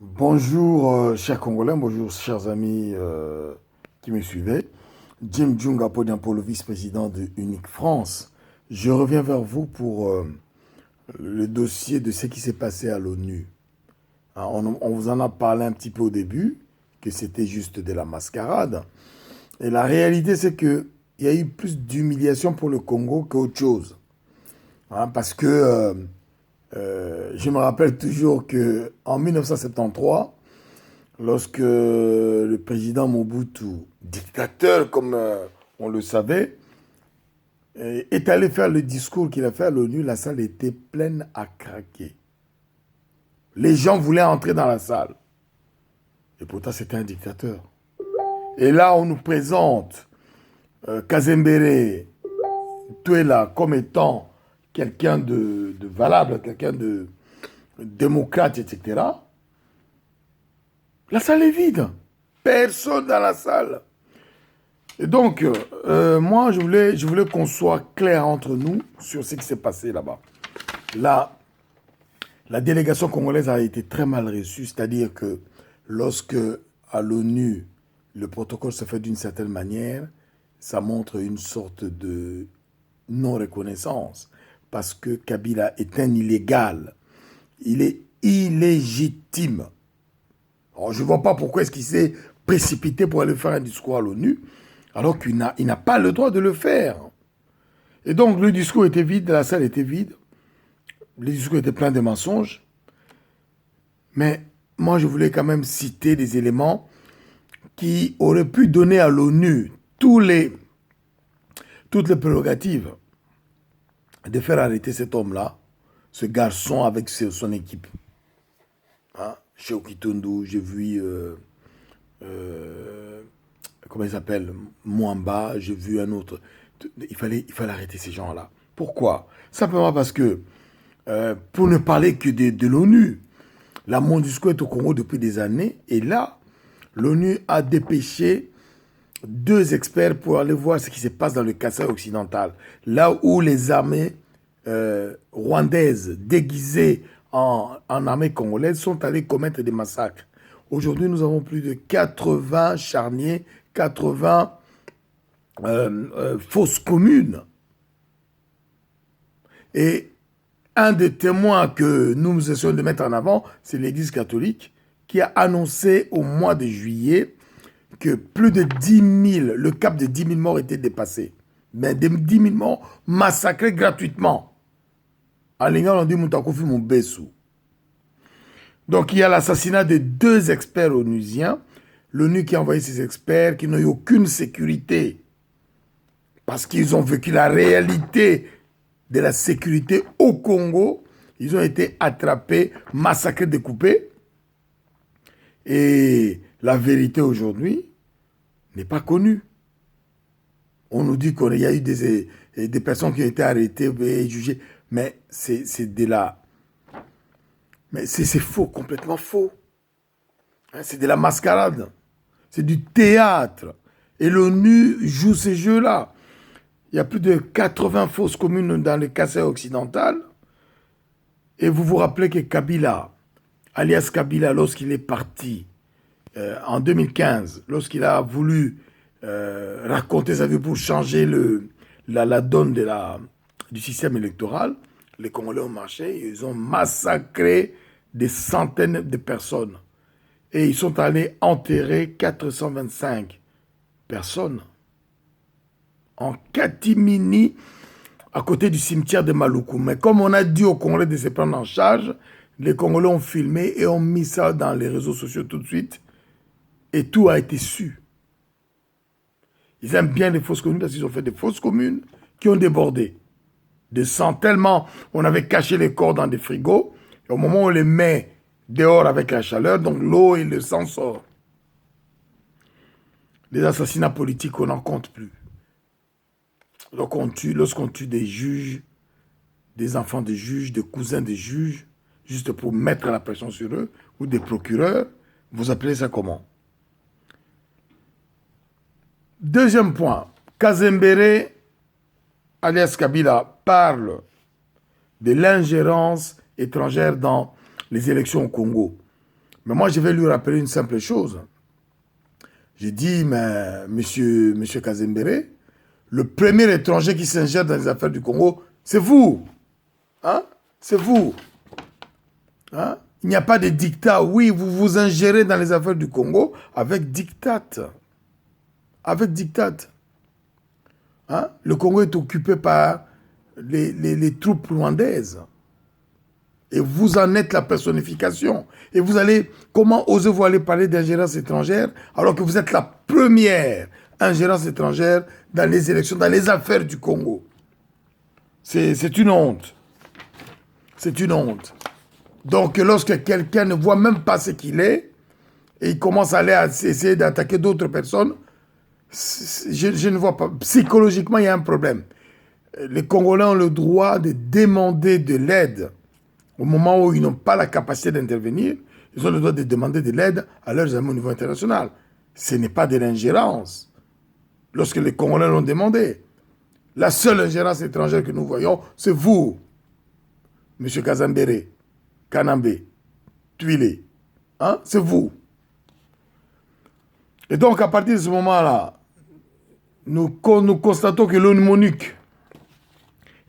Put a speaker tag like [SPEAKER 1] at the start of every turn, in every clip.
[SPEAKER 1] Bonjour, chers Congolais, bonjour, chers amis qui me suivaient. Jim Junga Podiampo, le vice-président de Unique France. Je reviens vers vous pour le dossier de ce qui s'est passé à l'ONU. Hein, on vous en a parlé un petit peu au début, que c'était juste de la mascarade. Et la réalité, c'est qu'il y a eu plus d'humiliation pour le Congo qu'autre chose. Hein, parce que je me rappelle toujours qu'en 1973, lorsque le président Mobutu, dictateur comme on le savait, est allé faire le discours qu'il a fait à l'ONU, la salle était pleine à craquer. Les gens voulaient entrer dans la salle. Et pourtant, c'était un dictateur. Et là, on nous présente Kazembere, Tuela, comme étant quelqu'un de valable, quelqu'un de démocrate, etc. La salle est vide. Personne dans la salle. Et donc, moi, je voulais qu'on soit clair entre nous sur ce qui s'est passé là-bas. Là, la délégation congolaise a été très mal reçue, c'est-à-dire que lorsque à l'ONU, le protocole se fait d'une certaine manière, ça montre une sorte de non-reconnaissance, parce que Kabila est un illégal. Il est illégitime. Alors, je ne vois pas pourquoi est-ce qu'il s'est précipité pour aller faire un discours à l'ONU, alors qu'il n'a pas le droit de le faire. Et donc, le discours était vide, la salle était vide, le discours était plein de mensonges, mais moi, je voulais quand même citer des éléments qui auraient pu donner à l'ONU toutes les prérogatives de faire arrêter cet homme-là, ce garçon avec son équipe. Hein? Chez Okitundu, j'ai vu comment il s'appelle, Mwamba, j'ai vu un autre. Il fallait arrêter ces gens-là. Pourquoi? Simplement parce que, pour ne parler que de l'ONU, la MONUSCO est au Congo depuis des années, et là, l'ONU a dépêché deux experts pour aller voir ce qui se passe dans le Kasaï occidental, là où les armées rwandaises déguisées en armée congolaise sont allées commettre des massacres. Aujourd'hui, nous avons plus de 80 charniers, 80 fosses communes. Et un des témoins que nous essayons de mettre en avant, c'est l'Église catholique, qui a annoncé au mois de juillet que plus de 10 000, le cap de 10 000 morts était dépassé. Mais des 10 000 morts massacrés gratuitement. En Lingala, on dit Moutakofi Moubesu. Donc il y a l'assassinat de deux experts onusiens. L'ONU qui a envoyé ces experts qui n'ont eu aucune sécurité parce qu'ils ont vécu la réalité de la sécurité au Congo. Ils ont été attrapés, massacrés, découpés. Et la vérité aujourd'hui n'est pas connue. On nous dit qu'il y a eu des personnes qui ont été arrêtées et jugées. Mais c'est de la... Mais c'est faux, complètement faux. Hein, c'est de la mascarade. C'est du théâtre. Et l'ONU joue ces jeux-là. Il y a plus de 80 fosses communes dans le Kasaï occidental. Et vous vous rappelez que Kabila, alias Kabila, lorsqu'il est parti en 2015, lorsqu'il a voulu raconter sa vie pour changer la donne du système électoral, les Congolais ont marché, ils ont massacré des centaines de personnes. Et ils sont allés enterrer 425 personnes en catimini à côté du cimetière de Maluku. Mais comme on a dit aux Congolais de se prendre en charge, les Congolais ont filmé et ont mis ça dans les réseaux sociaux tout de suite. Et tout a été su. Ils aiment bien les fausses communes parce qu'ils ont fait des fausses communes qui ont débordé. De sang tellement on avait caché les corps dans des frigos. Et au moment où on les met dehors avec la chaleur, donc l'eau et le sang sortent. Les assassinats politiques, on n'en compte plus. Donc lorsqu'on tue des juges, des enfants de juges, des cousins de juges, juste pour mettre la pression sur eux, ou des procureurs, vous appelez ça comment? Deuxième point, Kazembere, alias Kabila, parle de l'ingérence étrangère dans les élections au Congo. Mais moi, je vais lui rappeler une simple chose. J'ai dit, mais monsieur Kazembere, le premier étranger qui s'ingère dans les affaires du Congo, c'est vous. Hein? C'est vous. Hein? Il n'y a pas de dictat. Oui, vous vous ingérez dans les affaires du Congo avec diktat. Avec diktat. Hein? Le Congo est occupé par les troupes rwandaises. Et vous en êtes la personnification. Et vous allez, comment osez-vous aller parler d'ingérence étrangère alors que vous êtes la première ingérence étrangère dans les élections, dans les affaires du Congo? C'est une honte. C'est une honte. Donc, lorsque quelqu'un ne voit même pas ce qu'il est, et il commence à aller essayer d'attaquer d'autres personnes, je ne vois pas. Psychologiquement, il y a un problème. Les Congolais ont le droit de demander de l'aide au moment où ils n'ont pas la capacité d'intervenir. Ils ont le droit de demander de l'aide à leurs amis au niveau international. Ce n'est pas de l'ingérence. Lorsque les Congolais l'ont demandé, la seule ingérence étrangère que nous voyons, c'est vous, M. Kazambere, Kanambe, Tuile. Hein? C'est vous. Et donc, à partir de ce moment-là, nous constatons que l'ONU MONUC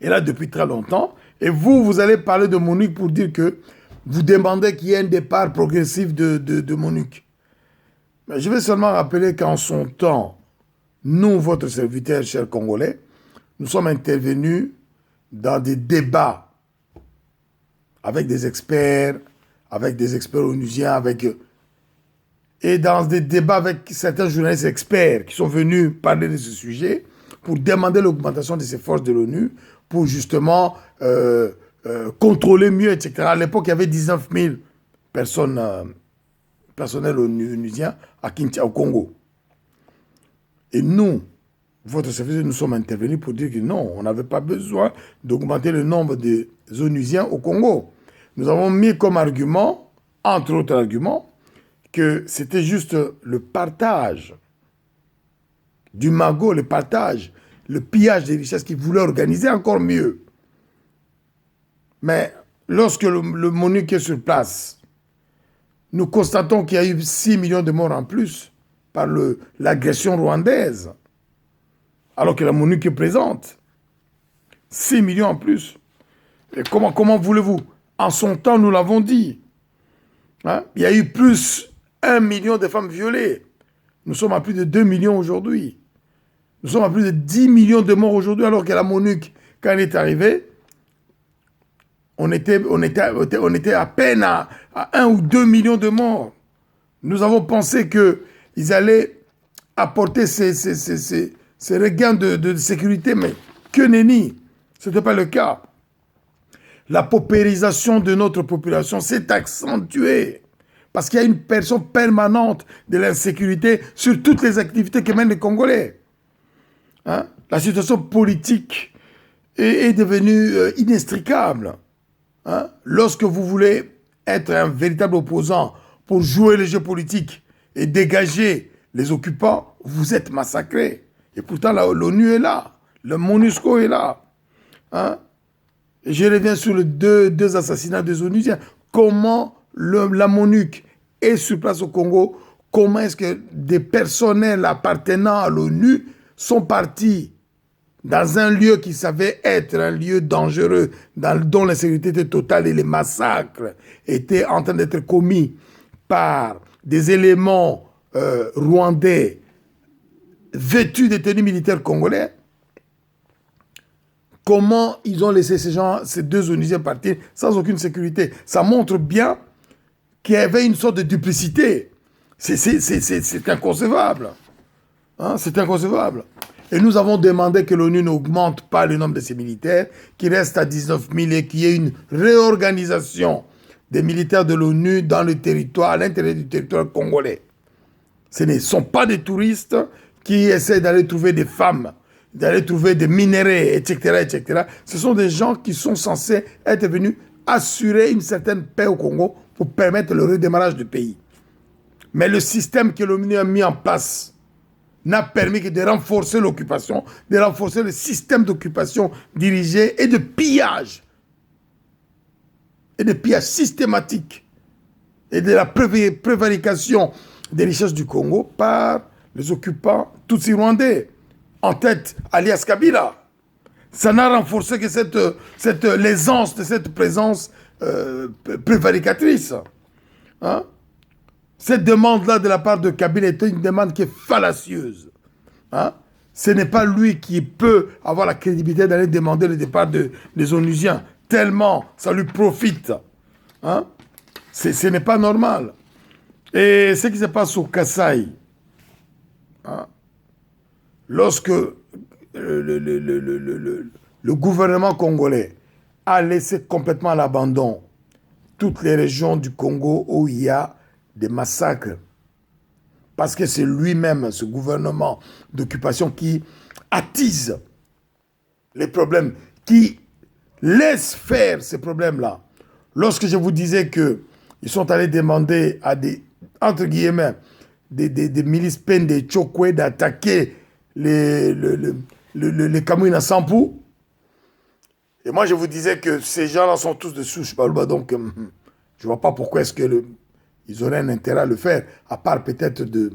[SPEAKER 1] est là depuis très longtemps. Et vous allez parler de MONUC pour dire que vous demandez qu'il y ait un départ progressif de MONUC. Mais je vais seulement rappeler qu'en son temps, nous, votre serviteur, chers Congolais, nous sommes intervenus dans des débats avec des experts onusiens, et dans des débats avec certains journalistes experts qui sont venus parler de ce sujet pour demander l'augmentation de ces forces de l'ONU pour justement contrôler mieux, etc. À l'époque, il y avait 19 000 personnels onusiens au Congo. Et nous, votre service, nous sommes intervenus pour dire que non, on n'avait pas besoin d'augmenter le nombre des onusiens au Congo. Nous avons mis comme argument, entre autres arguments, que c'était juste le partage du magot, le partage, le pillage des richesses qu'ils voulaient organiser encore mieux. Mais lorsque le MONUC est sur place, nous constatons qu'il y a eu 6 millions de morts en plus par l'agression rwandaise, alors que la MONUC est présente. 6 millions en plus. Et comment voulez-vous? En son temps, nous l'avons dit. Hein? Il y a eu plus 1 million de femmes violées. Nous sommes à plus de 2 millions aujourd'hui. Nous sommes à plus de 10 millions de morts aujourd'hui, alors que la MONUC, quand elle est arrivée, on était à peine à 1 ou 2 millions de morts. Nous avons pensé qu'ils allaient apporter ces regains de sécurité, mais que nenni, ce n'était pas le cas. La paupérisation de notre population s'est accentuée parce qu'il y a une pression permanente de l'insécurité sur toutes les activités que mènent les Congolais. Hein? La situation politique est devenue inextricable. Hein? Lorsque vous voulez être un véritable opposant pour jouer le jeu politique et dégager les occupants, vous êtes massacrés. Et pourtant, l'ONU est là, le MONUSCO est là. Hein? Et je reviens sur les deux assassinats des onusiens. Comment la MONUC est sur place au Congo? Comment est-ce que des personnels appartenant à l'ONU sont partis dans un lieu qui savait être un lieu dangereux, dont l'insécurité était totale et les massacres étaient en train d'être commis par des éléments rwandais vêtus de tenues militaires congolais? Comment ils ont laissé ces deux onusiens partir sans aucune sécurité? Ça montre bien qu'il y avait une sorte de duplicité. C'est inconcevable. Hein? C'est inconcevable. Et nous avons demandé que l'ONU n'augmente pas le nombre de ses militaires, qu'il reste à 19 000 et qu'il y ait une réorganisation des militaires de l'ONU dans le territoire, à l'intérieur du territoire congolais. Ce ne sont pas des touristes qui essaient d'aller trouver des femmes, d'aller trouver des minéraux, etc., etc. Ce sont des gens qui sont censés être venus assurer une certaine paix au Congo pour permettre le redémarrage du pays. Mais le système que l'ONU a mis en place n'a permis que de renforcer l'occupation, de renforcer le système d'occupation dirigé et de pillage systématique. et de la prévarication des richesses du Congo par les occupants tutsis rwandais, en tête alias Kabila. Ça n'a renforcé que l'aisance de cette présence prévaricatrice. Hein? Cette demande-là de la part de Kabila est une demande qui est fallacieuse. Hein? Ce n'est pas lui qui peut avoir la crédibilité d'aller demander le départ des Onusiens, tellement ça lui profite. Hein? Ce n'est pas normal. Et ce qui se passe au Kasaï, hein? Lorsque le gouvernement congolais a laissé complètement à l'abandon toutes les régions du Congo où il y a des massacres, parce que c'est lui-même, ce gouvernement d'occupation, qui attise les problèmes, qui laisse faire ces problèmes-là. Lorsque je vous disais qu'ils sont allés demander à des, entre guillemets, des milices peines de Tchokwe d'attaquer les Kamouina Sampou, et moi je vous disais que ces gens-là sont tous de souche Balouba, donc je ne vois pas pourquoi est-ce que ils auraient un intérêt à le faire, à part peut-être des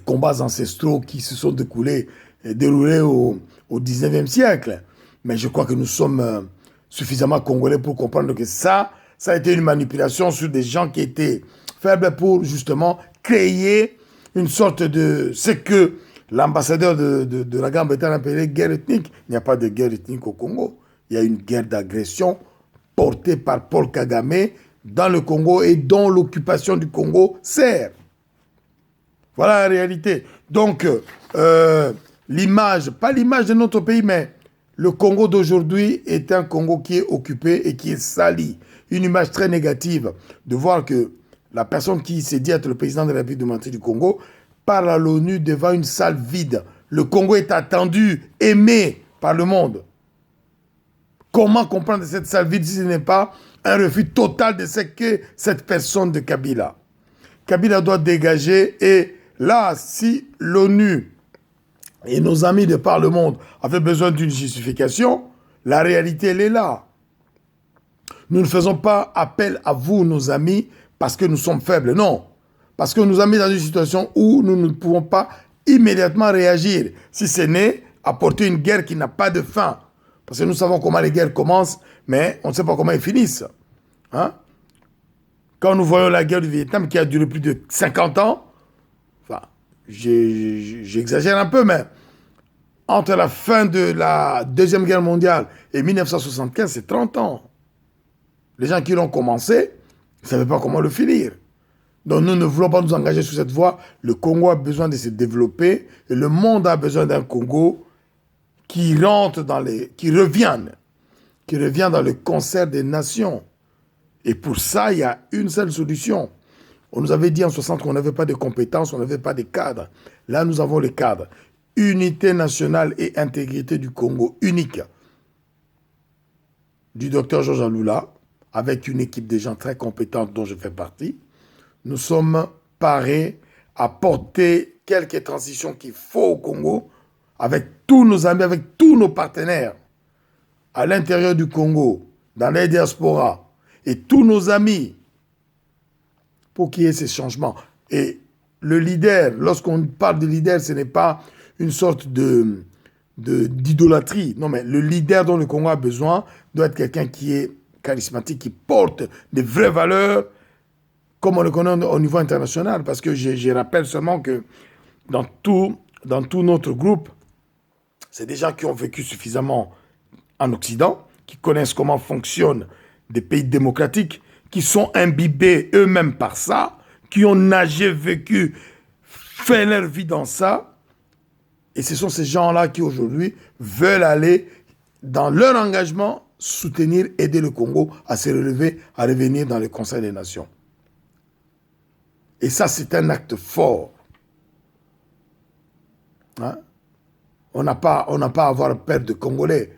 [SPEAKER 1] combats ancestraux qui se sont déroulés au 19e siècle. Mais je crois que nous sommes suffisamment congolais pour comprendre que ça a été une manipulation sur des gens qui étaient faibles pour justement créer une sorte de... Ce que l'ambassadeur de la Grande-Bretagne appelait guerre ethnique. Il n'y a pas de guerre ethnique au Congo. Il y a une guerre d'agression portée par Paul Kagame dans le Congo et dont l'occupation du Congo sert. Voilà la réalité. Donc, l'image, pas l'image de notre pays, mais le Congo d'aujourd'hui est un Congo qui est occupé et qui est sali. Une image très négative de voir que la personne qui s'est dit être le président de la République démocratique du Congo parle à l'ONU devant une salle vide. Le Congo est attendu, aimé par le monde. Comment comprendre cette salle vide si ce n'est pas un refus total de ce que cette personne de Kabila. Kabila doit dégager, et là, si l'ONU et nos amis de par le monde avaient besoin d'une justification, la réalité, elle est là. Nous ne faisons pas appel à vous, nos amis, parce que nous sommes faibles, non. Parce que nous sommes mis dans une situation où nous ne pouvons pas immédiatement réagir, si ce n'est apporter une guerre qui n'a pas de fin. Parce que nous savons comment les guerres commencent, mais on ne sait pas comment elles finissent. Hein? Quand nous voyons la guerre du Vietnam qui a duré plus de 50 ans, enfin, j'exagère un peu, mais entre la fin de la Deuxième Guerre mondiale et 1975, c'est 30 ans. Les gens qui l'ont commencé ne savaient pas comment le finir. Donc nous ne voulons pas nous engager sur cette voie. Le Congo a besoin de se développer et le monde a besoin d'un Congo qui revient dans le concert des nations. Et pour ça, il y a une seule solution. On nous avait dit en 60 qu'on n'avait pas de compétences, on n'avait pas de cadres. Là, nous avons les cadres. Unité nationale et intégrité du Congo, unique. Du docteur Georges Aloula, avec une équipe de gens très compétents dont je fais partie. Nous sommes parés à porter quelques transitions qu'il faut au Congo, avec tous nos amis, avec tous nos partenaires, à l'intérieur du Congo, dans les diasporas, et tous nos amis, pour qu'il y ait ces changements. Et le leader, lorsqu'on parle de leader, ce n'est pas une sorte d'idolâtrie. Non, mais le leader dont le Congo a besoin doit être quelqu'un qui est charismatique, qui porte des vraies valeurs, comme on le connaît au niveau international. Parce que je rappelle seulement que dans tout notre groupe, c'est des gens qui ont vécu suffisamment en Occident, qui connaissent comment fonctionnent des pays démocratiques, qui sont imbibés eux-mêmes par ça, qui ont nagé, vécu, fait leur vie dans ça. Et ce sont ces gens-là qui aujourd'hui veulent aller, dans leur engagement, soutenir, aider le Congo à se relever, à revenir dans le Conseil des Nations. Et ça, c'est un acte fort. Hein? On n'a pas à avoir peur de Congolais.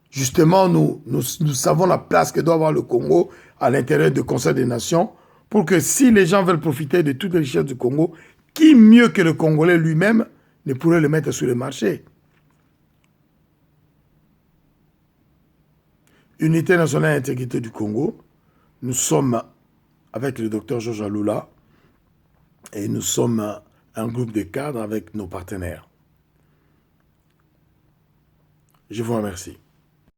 [SPEAKER 1] Justement, nous savons la place que doit avoir le Congo à l'intérieur du Conseil des Nations pour que si les gens veulent profiter de toutes les richesses du Congo, qui mieux que le Congolais lui-même ne pourrait le mettre sur le marché? Unité nationale et intégrité du Congo, nous sommes avec le docteur Georges Aloula et nous sommes un groupe de cadres avec nos partenaires. Je vous remercie.